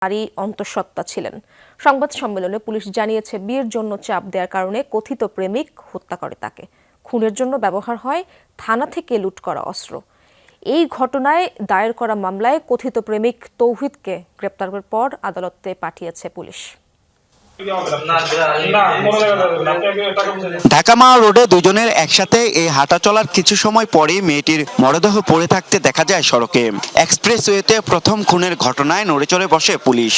নারী অন্তঃসত্ত্বা ছিলেন। সংবাদ সম্মেলনে পুলিশ জানিয়েছে, বিয়ের জন্য চাপ দেওয়ার কারণে কথিত প্রেমিক হত্যা করে তাকে। খুনের জন্য ব্যবহার হয় থানা থেকে লুট করা অস্ত্র। এই ঘটনায় দায়ের করা মামলায় কথিত প্রেমিক তৌহিদকে গ্রেপ্তারের পর আদালতে পাঠিয়েছে পুলিশ। ঢাকা-মাওয়া রোডে দুজনের একসাথে এই হাঁটা চলার কিছু সময় পরেই মেয়েটির মরদেহ পড়ে থাকতে দেখা যায় সড়কে। এক্সপ্রেসওয়েতে প্রথম খুনের ঘটনায় নড়েচড়ে বসে পুলিশ।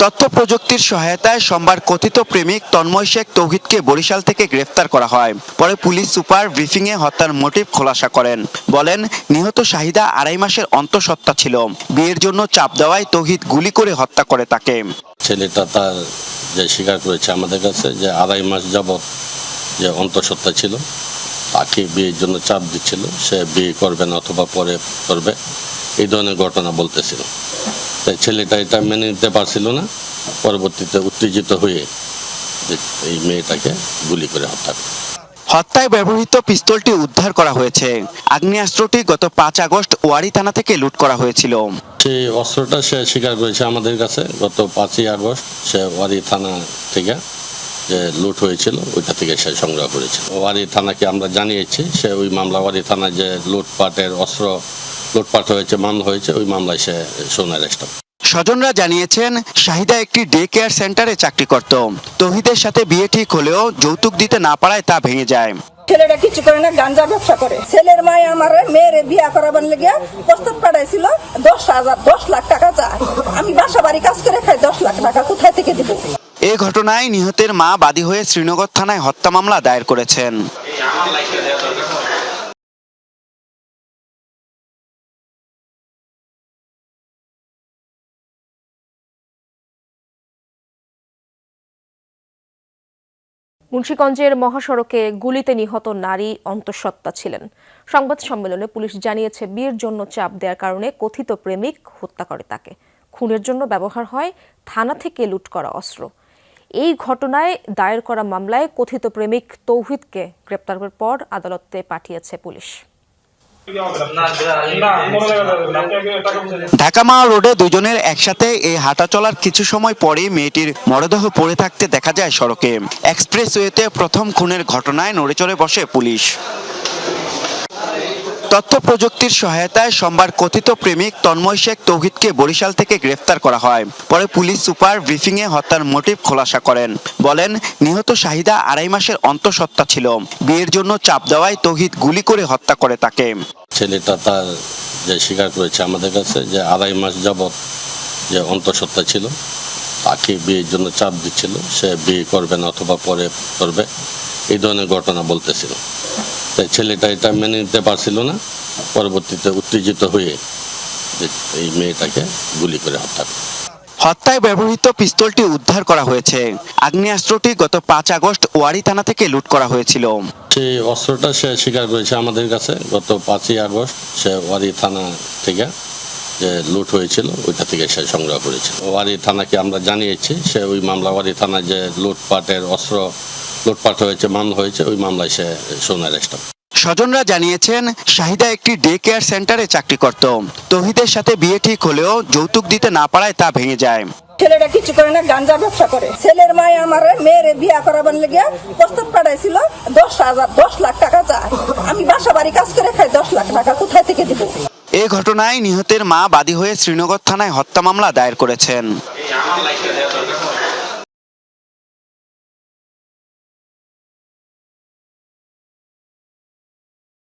তথ্য প্রযুক্তির সহায়তায় সোমবার কথিত প্রেমিক তন্ময় শেখ তৌহিদকে বরিশাল থেকে গ্রেফতার করা হয়। পরে পুলিশ সুপার ব্রিফিংয়ে হত্যার মোটিভ খোলাসা করেন। বলেন, নিহত শাহিদা 2.5 মাসের অন্তঃসত্ত্বা ছিল। বিয়ের জন্য চাপ দেওয়ায় তৌহিদ গুলি করে হত্যা করে তাকে। ছেলেটা তার যে স্বীকার করেছে আমাদের কাছে যে 2.5 মাস যাবৎ যে অন্তঃসত্ত্বা ছিল, তাকে বিয়ের জন্য চাপ দিচ্ছিল, সে বিয়ে করবে না অথবা পরে করবে, এই ধরনের ঘটনা বলতেছিল। তাই ছেলেটা এটা মেনে নিতে পারছিল না। পরবর্তীতে উত্তেজিত হয়ে এই মেয়েটাকে গুলি করে হত্যা করে। হত্যায় ব্যবহৃত পিস্তলটি উদ্ধার করা হয়েছে। আগ্নেয়াস্ত্রটি গত 5 আগস্ট ওয়ারী থানা থেকে লুট করা হয়েছিল। সেই অস্ত্রটা সে স্বীকার করেছে আমাদের কাছে। গত 5 আগস্ট সে ওয়ারী থানা থেকে যে লুট হয়েছিল ওইটা থেকে সে সংগ্রহ করেছিল। ওয়ারী থানাকে আমরা জানিয়েছি, সে ওই মামলা ওয়ারী থানায় যে লুটপাটের অস্ত্র লুটপাট হয়েছে, মামলা হয়েছে, ওই মামলায় সে সোনার অ্যারেস্ট। স্বজনরা জানিয়েছেন, শাহিদা একটি ডে কেয়ার সেন্টারে চাকরি করত। তৌহিদের সাথে বিয়ে ঠিক হলেও যৌতুক দিতে না পারায় তা ভেঙে যায়। ছেলেটা কিছু করে না, গাঞ্জা ব্যবসা করে। ছেলের মায়ে আমার মেয়েরে বিয়া করাবার লেগে প্রস্তাব পাঠাইছিল 10 লাখ টাকা চায়। আমি বাসা বাড়ি কাজ করে খাই, 10 লাখ টাকা কোথায় থেকে দিব? এই ঘটনায় নিহতের মা বাদী হয়ে শ্রীনগর থানায় হত্যা মামলা দায়ের করেছেন। মুন্সিগঞ্জের মহাসড়কে গুলিতে নিহত নারী অন্তঃসত্ত্বা ছিলেন। সংবাদ সম্মেলনে পুলিশ জানিয়েছে, বিয়ের জন্য চাপ দেওয়ার কারণে কথিত প্রেমিক হত্যা করে তাকে। খুনের জন্য ব্যবহার হয় থানা থেকে লুট করা অস্ত্র। এই ঘটনায় দায়ের করা মামলায় কথিত প্রেমিক তৌহিদকে গ্রেপ্তারের পর আদালতে পাঠিয়েছে পুলিশ। ঢাকা-মাওয়া রোডে দুজনের একসাথে এই হাঁটা চলার কিছু সময় পরেই মেয়েটির মরদেহ পড়ে থাকতে দেখা যায় সড়কে। এক্সপ্রেসওয়েতে প্রথম খুনের ঘটনায় নড়েচড়ে বসে পুলিশ। তথ্য প্রযুক্তির সহায়তায় সোমবার কথিত প্রেমিক তন্ময় শেখ তৌহিদকে বরিশাল থেকে গ্রেফতার করা হয়। পরে পুলিশ সুপার ব্রিফিংয়ে হত্যার মোটিভ খোলাসা করেন। বলেন, নিহত শাহিদা 2.5 মাসের অন্তঃসত্ত্বা ছিল। বিয়ের জন্য চাপ দেওয়ায় তৌহিদ গুলি করে হত্যা করে তাকে। ছেলেটা তার যে স্বীকার করেছে আমাদের কাছে যে 2.5 মাস যাবৎ যে অন্তঃসত্ত্বা ছিল, তাকে বিয়ের জন্য চাপ দিচ্ছিল, সে বিয়ে করবে না অথবা পরে করবে, এই ধরনের ঘটনা বলতেছিল। তাই ছেলেটা এটা মেনে নিতে পারছিল না। পরবর্তীতে উত্তেজিত হয়ে এই মেয়েটাকে গুলি করে হত্যা করে। হত্যায় ব্যবহৃত পিস্তলটি উদ্ধার করা হয়েছে। আগ্নেয়াস্ত্রটি গত 5 আগস্ট ওয়ারী থানা থেকে লুট করা হয়েছিল। সেই অস্ত্রটা সে স্বীকার করেছে আমাদের কাছে। গত 5 আগস্ট সে ওয়ারী থানা থেকে যে লুট হয়েছিল ওইটা থেকে সে সংগ্রহ করেছিল। ওয়ারী থানাকে আমরা জানিয়েছি, সে ওই মামলা ওয়ারী থানায় যে লুটপাটের অস্ত্র লুটপাট হয়েছে, মামলা হয়েছে, ওই মামলায় সে সোনার অ্যারেস্ট। স্বজনরা জানিয়েছেন, শাহিদা একটি ডে কেয়ার সেন্টারে চাকরি করত। তৌহিদের সাথে বিয়ে ঠিক হলেও যৌতুক দিতে না পারায় তা ভেঙে যায়। ছেলেটা কিছু করে না, গাঞ্জা ব্যবসা করে। ছেলের মায়ে আমার মেয়েরে বিয়া করাবার লেগে প্রস্তাব পাঠাইছিল 10 লাখ টাকা চায়। আমি বাসা বাড়ি কাজ করে খাই, 10 লাখ টাকা কোথায় থেকে দিব? এই ঘটনায় নিহতের মা বাদী হয়ে শ্রীনগর থানায় হত্যা মামলা দায়ের করেছেন।